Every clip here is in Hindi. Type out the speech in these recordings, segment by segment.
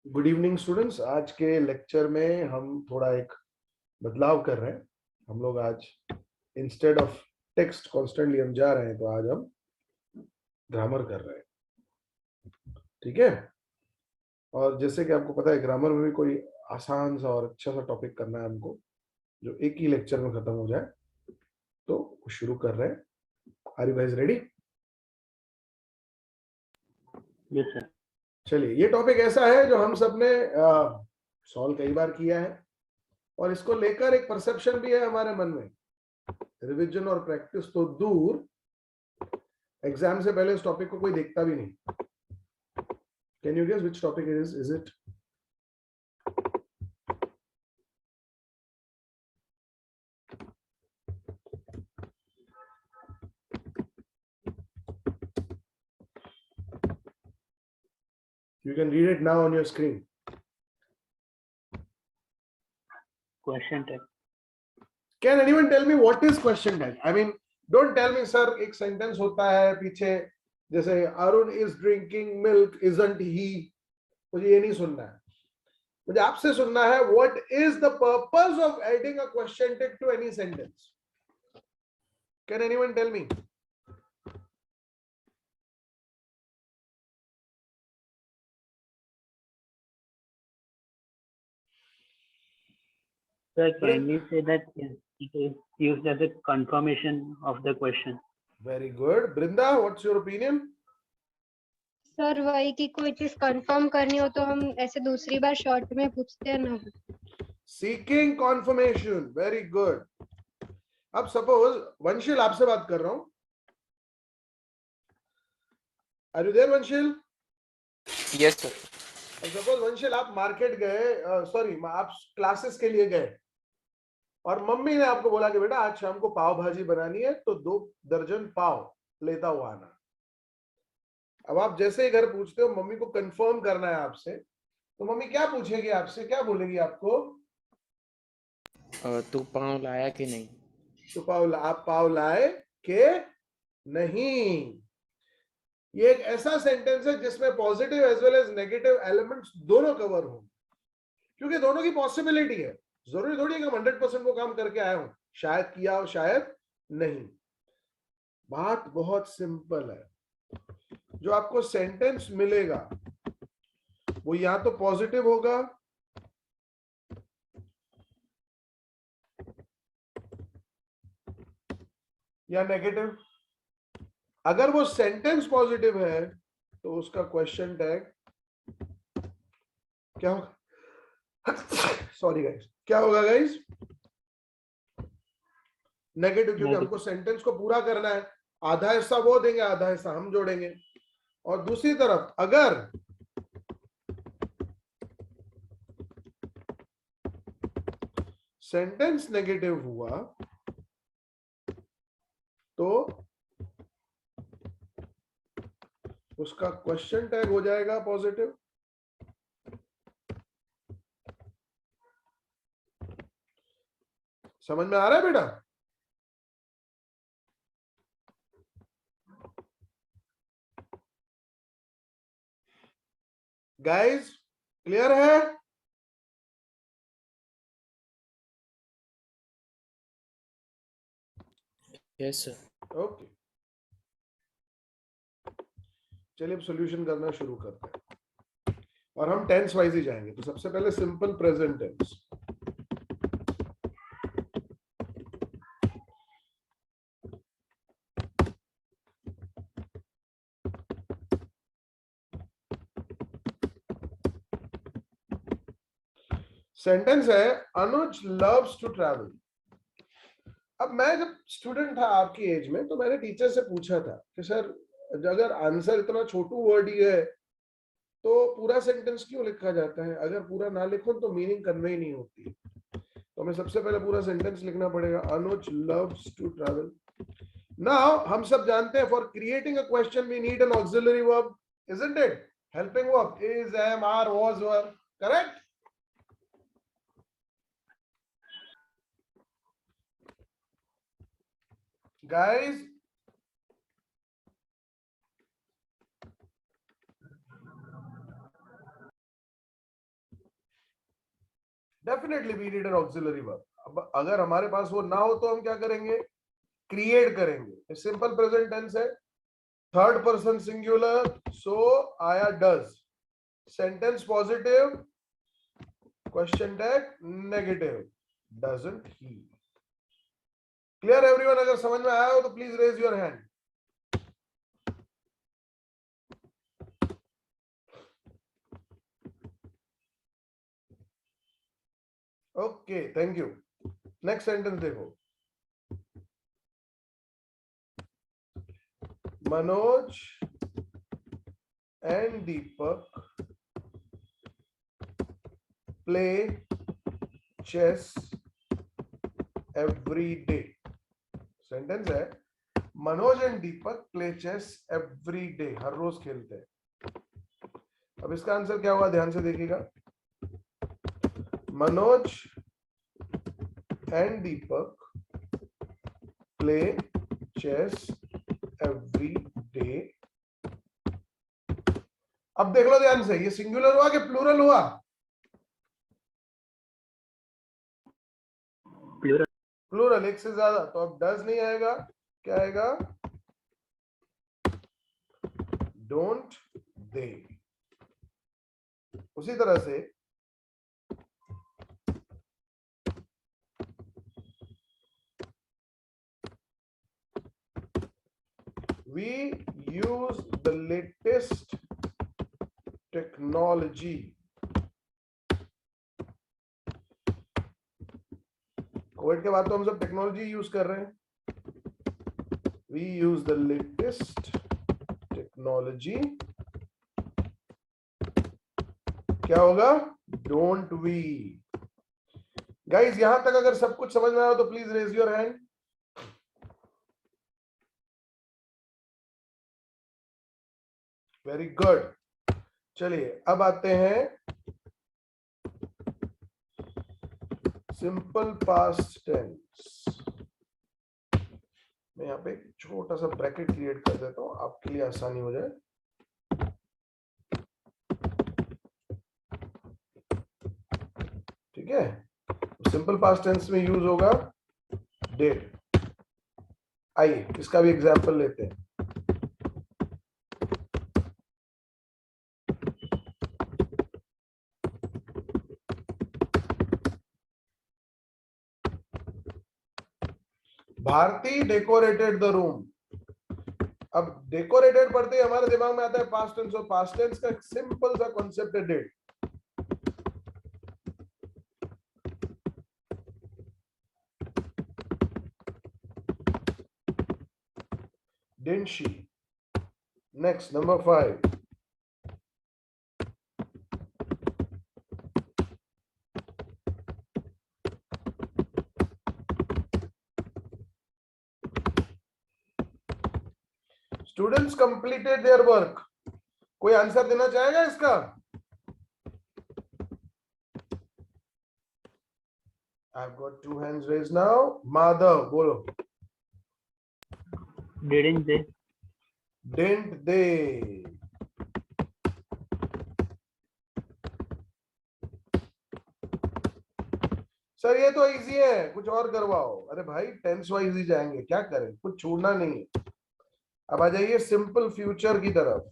Good evening students. आज के लेक्चर में हम थोड़ा एक बदलाव कर रहे हैं। हम लोग आज इंस्टेड ऑफ टेक्स्ट कॉन्स्टेंटली हम जा रहे हैं, तो आज हम ग्रामर कर रहे हैं। ठीक है। और जैसे कि आपको पता है, ग्रामर में भी कोई आसान सा और अच्छा सा टॉपिक करना है हमको, जो एक ही लेक्चर में खत्म हो जाए। तो शुरू कर रहे हैं। Are you guys ready? Yes sir. चलिए, ये टॉपिक ऐसा है जो हम सबने सॉल्व कई बार किया है, और इसको लेकर एक परसेप्शन भी है हमारे मन में। रिवीजन और प्रैक्टिस तो दूर, एग्जाम से पहले इस टॉपिक को कोई देखता भी नहीं। Can you guess which topic it is it? You can read it now on your screen. Question tag. Can anyone tell me what is question tag? I mean, don't tell me sir एक सेंटेंस होता है पीछे, जैसे Arun is drinking milk, isn't he? मुझे ये नहीं सुनना है। मुझे आपसे सुनना है what is the purpose of adding a question tag to any sentence? Can anyone tell me? Sir, can we say that it is used as a confirmation of the question? Very good. Brinda, what's your opinion? Sir वही कि कोई चीज कंफर्म करनी हो तो हम ऐसे दूसरी बार शॉर्ट में पूछते हैं ना। Seeking confirmation. Very good. अब सपोज वंशिल आपसे बात कर रहा हूं। Are you there, Vanshil? Yes sir. Suppose Vanshil आप मार्केट गए, सॉरी आप क्लासेस के लिए गए, और मम्मी ने आपको बोला कि बेटा आज शाम को पाव भाजी बनानी है, तो 2 दर्जन पाव लेता हुआ आना। अब आप जैसे ही घर पूछते हो, मम्मी को कंफर्म करना है आपसे, तो मम्मी क्या पूछेगी आपसे, क्या बोलेगी आपको? तू पाव लाया कि नहीं? तो आप पाव लाए के नहीं। ये एक ऐसा सेंटेंस है जिसमें positive as well as negative elements दोनों कवर हों, क्योंकि दोनों की पॉसिबिलिटी है। जरूरी थोड़ी है कि 100% वो काम करके आया हूं, शायद किया हो शायद नहीं। बात बहुत सिंपल है। जो आपको सेंटेंस मिलेगा वो या तो पॉजिटिव होगा या नेगेटिव। अगर वो सेंटेंस पॉजिटिव है तो उसका क्वेश्चन टैग क्या होगा? सॉरी गाइस, क्या होगा गाइस? नेगेटिव, क्योंकि हमको सेंटेंस को पूरा करना है। आधा हिस्सा वो देंगे, आधा हिस्सा हम जोड़ेंगे। और दूसरी तरफ अगर सेंटेंस नेगेटिव हुआ तो उसका क्वेश्चन टैग हो जाएगा पॉजिटिव। समझ में आ रहा है बेटा? गाइस क्लियर है? Yes sir. ओके, चलिए अब सॉल्यूशन करना शुरू करते हैं, और हम टेंस वाइज ही जाएंगे। तो सबसे पहले सिंपल प्रेजेंट टेंस। सेंटेंस है अनुज लव्स टू ट्रैवल। अब मैं जब स्टूडेंट था आपकी एज में, तो मैंने टीचर से पूछा था कि सर अगर आंसर इतना छोटू वर्ड ही है तो पूरा सेंटेंस क्यों लिखा जाता है? अगर पूरा ना लिखो तो मीनिंग कन्वे नहीं होती। तो हमें सबसे पहले पूरा सेंटेंस लिखना पड़ेगा, Anuj loves to travel. Now हम सब जानते हैं for creating a question we need an auxiliary verb, isn't it? Helping verb is, am, are, was, were, correct? Guys, definitely we need an auxiliary verb. अब अगर हमारे पास वो ना हो तो हम क्या करेंगे, क्रिएट करेंगे। सिंपल प्रेजेंट टेंस है, थर्ड पर्सन सिंगुलर, सो आया does, sentence positive, question tag negative, doesn't he. Clear everyone? अगर समझ में आया हो तो please raise your hand. Okay, thank you. Next sentence देखो, Manoj and Deepak play chess every day. Sentence है, Manoj and Deepak play chess every day, हर रोज खेलते हैं। अब इसका आंसर क्या होगा, ध्यान से देखिएगा। Manoj and Deepak play chess every day. अब देख लो ध्यान से, ये सिंगुलर हुआ कि प्लूरल हुआ? प्लूरल। प्लूरल, एक से ज्यादा। तो अब डज नहीं आएगा, क्या आएगा? Don't they. उसी तरह से we use the latest technology. Covid के बाद तो हम सब टेक्नोलॉजी यूज कर रहे हैं। We use the latest technology. क्या होगा? Don't we. गाइस, यहां तक अगर सब कुछ समझ में आया तो please raise your hand. Very good. चलिए अब आते हैं सिंपल पास्ट टेंस। मैं यहाँ पे एक छोटा सा ब्रैकेट क्रिएट कर देता हूं, आपके लिए आसानी हो जाए। ठीक है, सिंपल पास्ट टेंस में यूज होगा डिड। आइए इसका भी एग्जांपल लेते हैं। Bharti decorated the room. अब डेकोरेटेड पढ़ते ही हमारे दिमाग में आता है पास्ट टेंस, और पास्ट टेंस का सिंपल सा कॉन्सेप्ट है did. Didn't she? Next, number 5. Students completed their work. कोई आंसर देना चाहेगा इसका? I've got 2 hands raised now. Madhav, बोलो। Didn't they? Didn't they? Sir ये तो इजी है, कुछ और करवाओ। अरे भाई टेंस वाइज ही जाएंगे, क्या करें, कुछ छोड़ना नहीं है। अब आ जाइए सिंपल फ्यूचर की तरफ।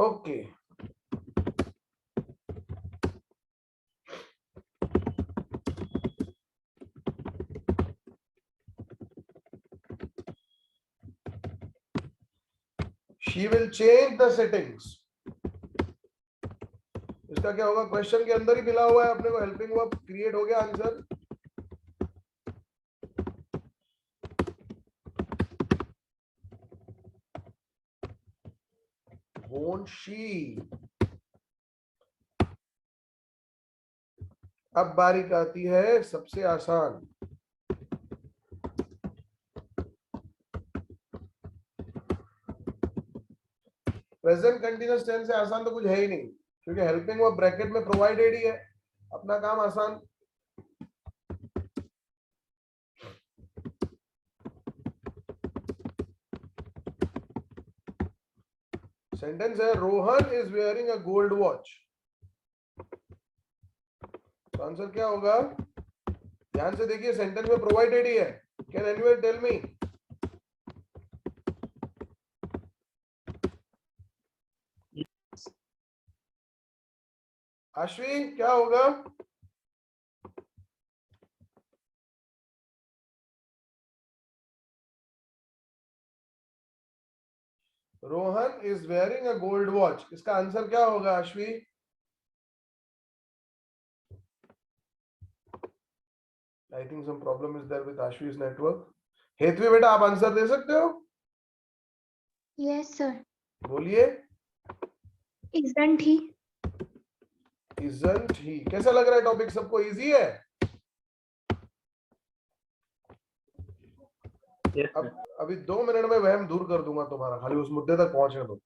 Okay, she will change the settings। इसका क्या होगा? क्वेश्चन के अंदर ही मिला हुआ है अपने को, हेल्पिंग वर्ब क्रिएट हो गया आंसर। Won't she? अब बारी आती है सबसे आसान। प्रेजेंट कंटीन्यूअस टेंस से आसान तो कुछ है ही नहीं, क्योंकि हेल्पिंग वर्ब ब्रैकेट में प्रोवाइडेड ही है, अपना काम आसान। सेंटेंस है Rohan is wearing a gold watch. तो आंसर क्या होगा? ध्यान से देखिए, सेंटेंस में प्रोवाइडेड ही है। Can anyone tell me? Ashvi क्या होगा? Rohan is wearing a gold watch, इसका आंसर क्या होगा Ashvi? I think some problem is there with अश्वी's नेटवर्क। हेतवी बेटा आप आंसर दे सकते हो? Yes sir. बोलिए। Isn't he. Isn't he? कैसा लग रहा है टॉपिक सबको? इजी है? Yes, sir. अभी 2 मिनट में वहम दूर कर दूंगा तुम्हारा, खाली उस मुद्दे तक पहुंचने दो।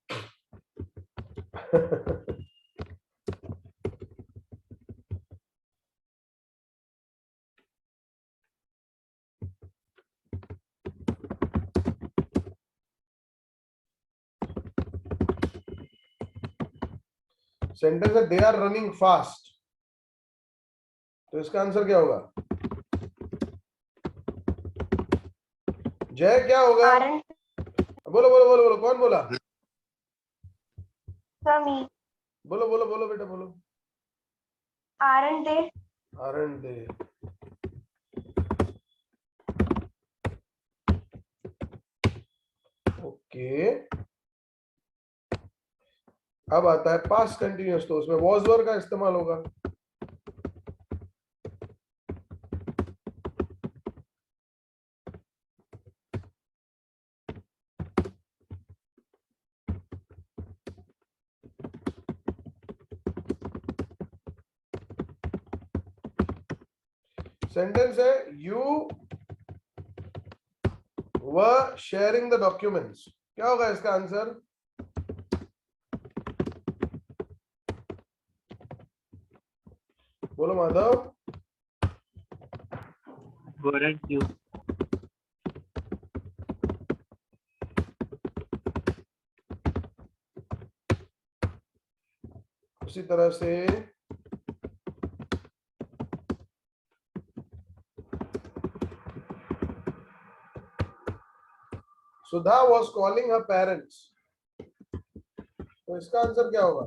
सेंटेंस है दे आर रनिंग फास्ट, तो इसका आंसर क्या होगा? जय क्या होगा? बोलो बोलो बोलो बोलो, कौन बोला? समी। बोलो बोलो बोलो बेटा बोलो। आरन दे। आरंट दे। ओके, अब आता है पास्ट कंटिन्यूअस, तो उसमें वॉज वर का इस्तेमाल होगा। सेंटेंस है you were sharing the documents, क्या होगा इसका आंसर? बोलो माधव। Weren't you? उसी तरह से सुधा वॉज कॉलिंग हर पेरेंट्स, तो इसका आंसर क्या होगा?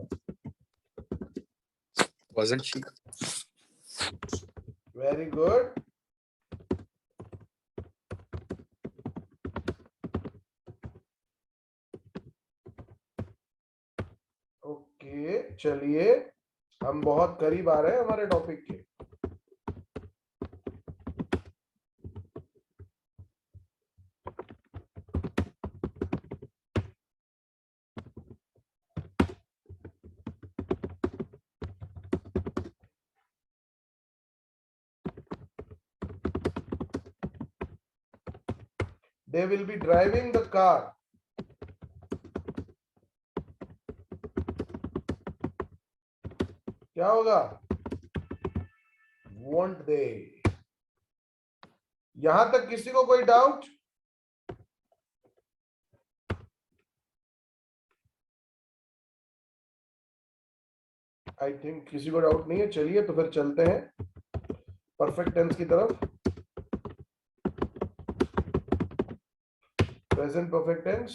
Wasn't she? Very good. Okay चलिए, हम बहुत करीब आ रहे हैं हमारे टॉपिक के। They will be driving the car. क्या होगा? Won't they? यहां तक किसी को कोई डाउट? आई थिंक किसी को डाउट नहीं है। चलिए तो फिर चलते हैं परफेक्ट टेंस की तरफ। Present perfect tense,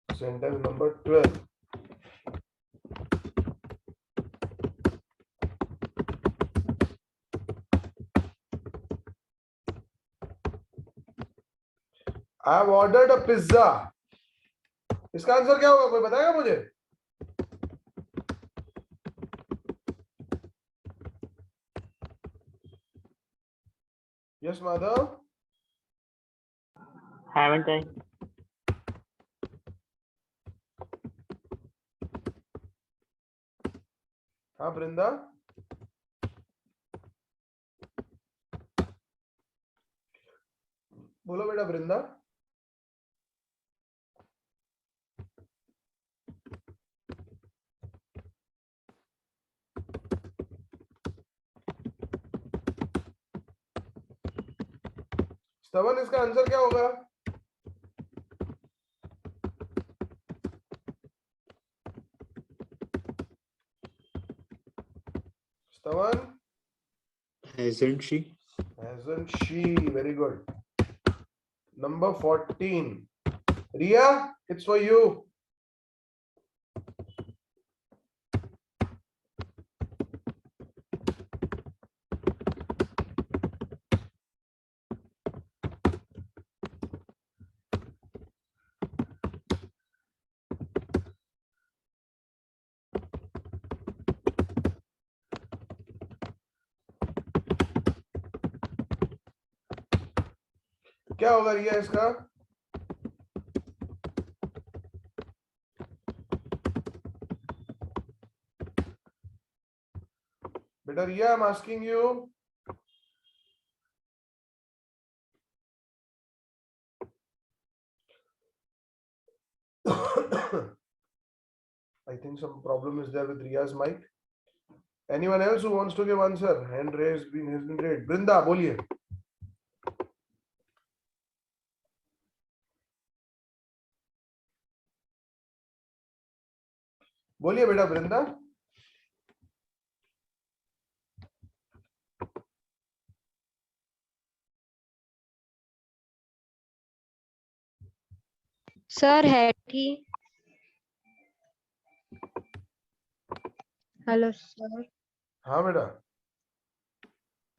sentence number 12। I have ordered a pizza. इसका आंसर क्या होगा? कोई बताएगा मुझे? यस माधव। Haven't I? हाँ वृंदा। बोलो बेटा वृंदा। स्तवन, इसका आंसर क्या होगा? स्तवन, Hasn't she? hasn't she? Very good. Number 14. Ria, it's for you. क्या होगा रिया इसका? बेटा Riya, I am asking you. I think some problem is there with Riya's mic. Anyone else who wants to give answer? Hand raised has been raised. Brinda, बोलिए. बोलिए बेटा Brinda. Sir had he? Hello sir. हाँ बेटा.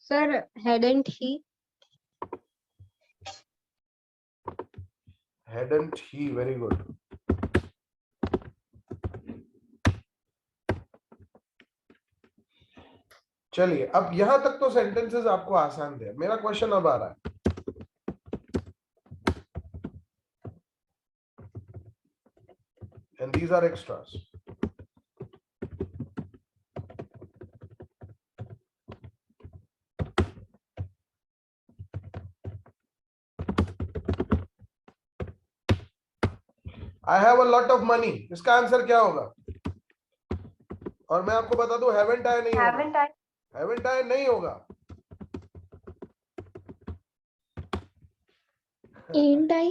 Sir hadn't he? Hadn't he? Very good. चलिए, अब यहां तक तो सेंटेंसेस आपको आसान थे. मेरा क्वेश्चन अब आ रहा है. And these are extras. I have a lot of money. इसका आंसर क्या होगा? और मैं आपको बता दूं, haven't I नहीं होगा. Haven't I? Haven't I नहीं होगा. Ain't I?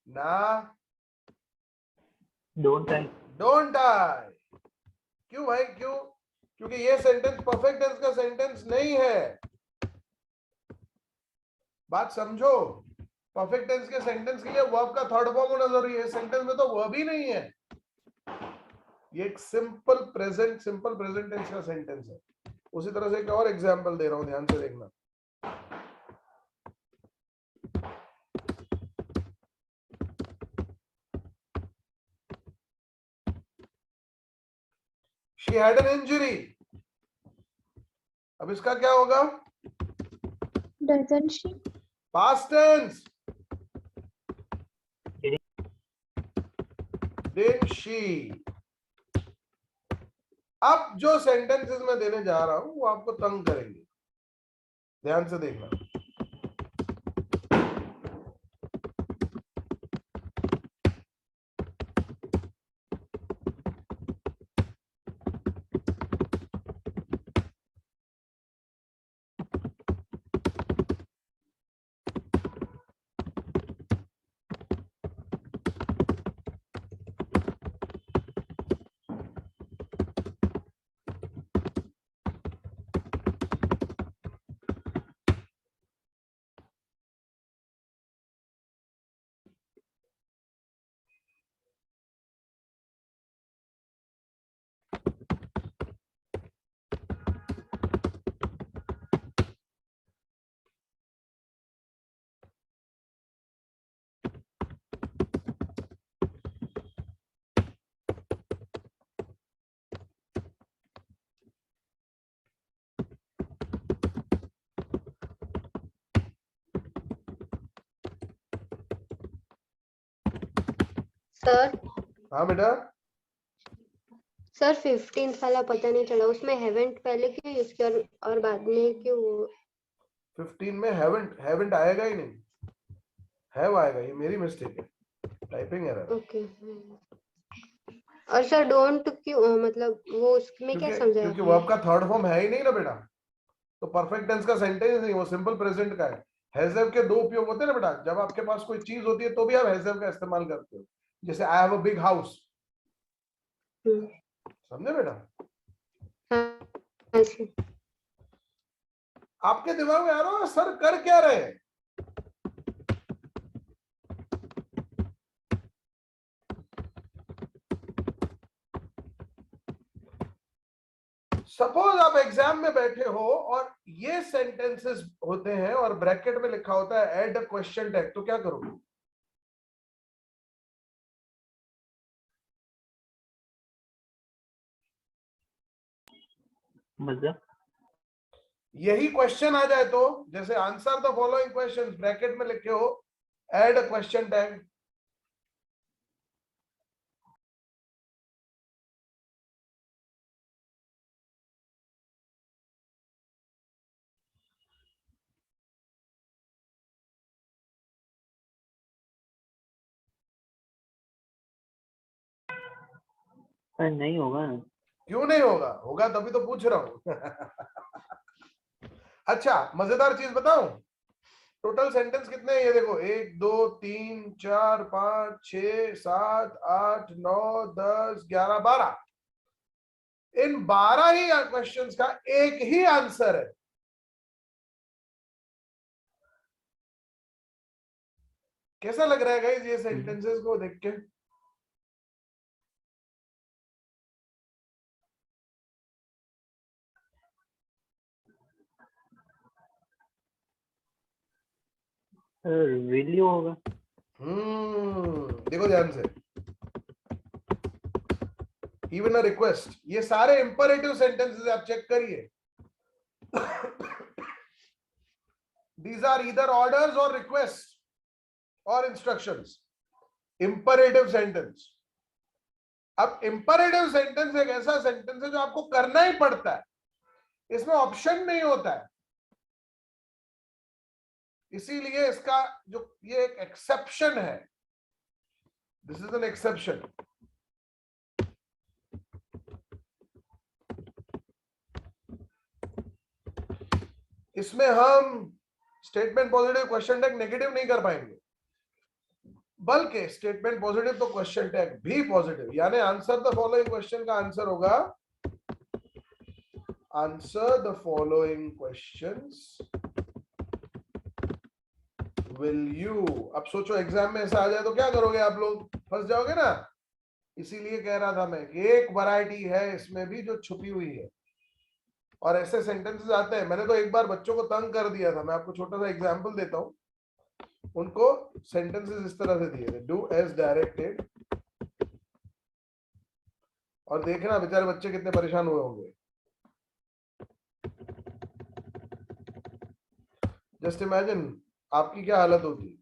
ना. Don't I? Don't I? क्यों भाई, क्यों? क्योंकि ये सेंटेंस परफेक्ट टेंस का सेंटेंस नहीं है. बात समझो. परफेक्ट टेंस के सेंटेंस के लिए वर्ब का थर्ड फॉर्म होना जरूरी है. सेंटेंस में तो वर्ब ही नहीं है. ये एक सिंपल प्रेजेंट टेंस का सेंटेंस है. उसी तरह से एक और एग्जांपल दे रहा हूं, ध्यान से देखना. She had an injury. अब इसका क्या होगा? Doesn't she? Past tense. Didn't she? अब जो सेंटेंसेस मैं देने जा रहा हूं वो आपको तंग करेंगे. ध्यान से देखना. सर. हाँ बेटा. सर 15th वाला पता नहीं चला, उसमें haven't पहले क्यों यूज किया और बाद में क्यों? 15 में haven't आएगा ही नहीं. have आएगा. ये मेरी मिस्टेक है. Typing error. ओके. और सर डोंट क्यों, मतलब वो उसमें क्या समझाया? क्योंकि वर्ब का थर्ड फॉर्म है ही नहीं ना बेटा. तो परफेक्ट टेंस का सेंटेंस नहीं, वो सिंपल प्रेजेंट का है. हैजव के दो उपयोग होते हैं ना बेटा, जब आपके पास कोई चीज होती है तो भी आप हैजव का इस्तेमाल करते हो, जैसे I have a big house, समझे बेटा? आपके दिमाग में आ रहा है सर कर क्या रहे हैं? सपोज आप एग्जाम में बैठे हो और ये सेंटेंसेस होते हैं और ब्रैकेट में लिखा होता है ऐड अ क्वेश्चन टैग, तो क्या करोगे? मतलब यही क्वेश्चन आ जाए तो, जैसे answer the following questions, bracket में लिखे हो ऐड अ क्वेश्चन टैग, नहीं होगा ना। क्यों नहीं होगा? होगा तभी तो पूछ रहा हूं। अच्छा मजेदार चीज बताऊं, टोटल सेंटेंस कितने हैं ये देखो, 1 2 3 4 5 6 7 8 9 10 11 12, इन 12 ही क्वेश्चंस का एक ही आंसर है। कैसा लग रहा है गाइस ये सेंटेंसेस को देख के? रियली होगा। देखो ध्यान से, इवन अ रिक्वेस्ट, ये सारे इंपरेटिव सेंटेंसेस आप चेक करिए, these are either orders or requests or instructions, imperative sentence। अब imperative sentence एक ऐसा सेंटेंस है जो आपको करना ही पड़ता है, इसमें ऑप्शन नहीं होता है, इसीलिए इसका जो ये एक एक्सेप्शन है, दिस इज एन एक्सेप्शन। इसमें हम statement positive question tag negative नहीं कर पाएंगे, बल्कि स्टेटमेंट पॉजिटिव तो क्वेश्चन टैग भी पॉजिटिव, यानी आंसर द फॉलोइंग क्वेश्चन का आंसर होगा answer the following questions will you. अब सोचो एग्जाम में ऐसा आ जाए तो क्या करोगे आप लोग? फंस जाओगे ना। इसीलिए कह रहा था मैं कि एक वैरायटी है इसमें भी जो छुपी हुई है, और ऐसे सेंटेंसेस आते हैं। मैंने तो एक बार बच्चों को तंग कर दिया था, मैं आपको छोटा सा एग्जांपल देता हूं। उनको सेंटेंसेस इस तरह से दिए थे, डू एज डायरेक्टेड, और देखना बेचारे बच्चे कितने परेशान हुए होंगे। जस्ट इमेजिन आपकी क्या हालत होगी।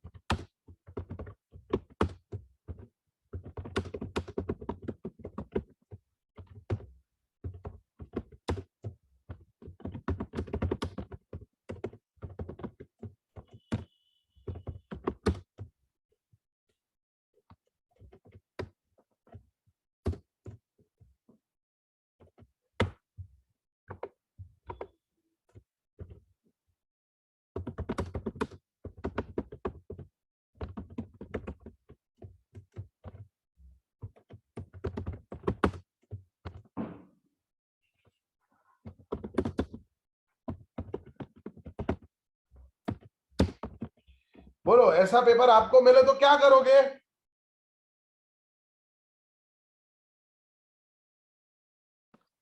बोलो ऐसा पेपर आपको मिले तो क्या करोगे?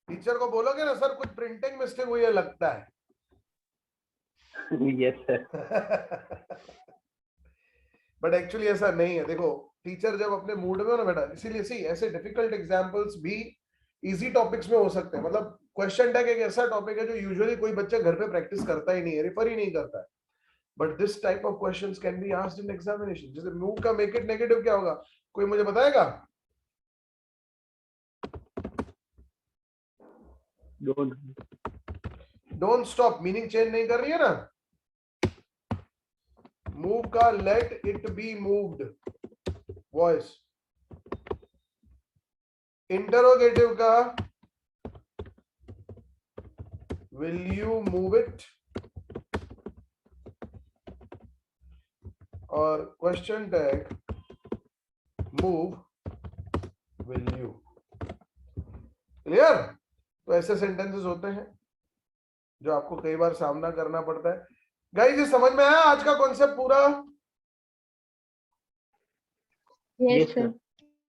टीचर को बोलोगे ना सर कुछ प्रिंटिंग मिस्टेक हुई है लगता है। Yes sir. बट एक्चुअली ऐसा नहीं है। देखो टीचर जब अपने मूड में हो ना बेटा, इसीलिए सी ऐसे डिफिकल्ट एग्जांपल्स भी इजी टॉपिक्स में हो सकते हैं। मतलब क्वेश्चन टैग एक ऐसा टॉपिक है जो यूजुअली कोई बच्चा घर पे प्रैक्टिस करता ही नहीं है, रेफर ही नहीं करता है। But this type of questions can be asked in examination. जैसे मूव का मेक इट नेगेटिव क्या होगा, कोई मुझे बताएगा? डोंट स्टॉप, मीनिंग चेंज नहीं कर रही है ना। मूव का let it be moved, voice. Interrogative का विल यू मूव इट, और question tag move will you. Clear? तो ऐसे सेंटेंसेस होते हैं जो आपको कई बार सामना करना पड़ता है। गाइस ये समझ में आया आज का कॉन्सेप्ट पूरा? Yes Yes, sir. sir.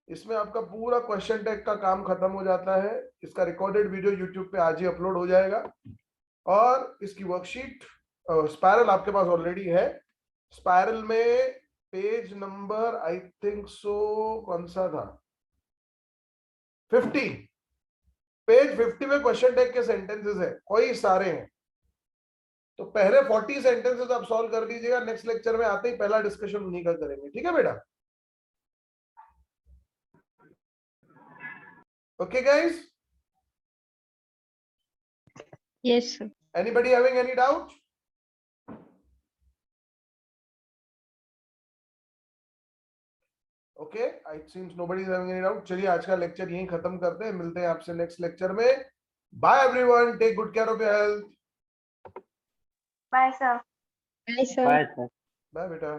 इसमें आपका पूरा क्वेश्चन टैग का काम खत्म हो जाता है। इसका रिकॉर्डेड वीडियो यूट्यूब पे आज ही अपलोड हो जाएगा और इसकी वर्कशीट स्पाइरल आपके पास ऑलरेडी है। स्पाइरल में page number I think so कौन सा था, 50, पेज 50 में क्वेश्चन टैग के सेंटेंसेस है, कोई सारे हैं। तो पहले 40 सेंटेंसेस आप सॉल्व कर दीजिएगा, नेक्स्ट लेक्चर में आते ही पहला डिस्कशन उन्हीं का करेंगे। ठीक है बेटा? Okay, guys? Yes sir. Anybody having any doubt? Okay, it seems nobody is having any doubt. चलिए आज का लेक्चर यहीं खत्म करते हैं, मिलते हैं आपसे नेक्स्ट लेक्चर में। Bye everyone, take good care of your health. Bye, sir. Bye sir. Bye, sir. Bye बेटा।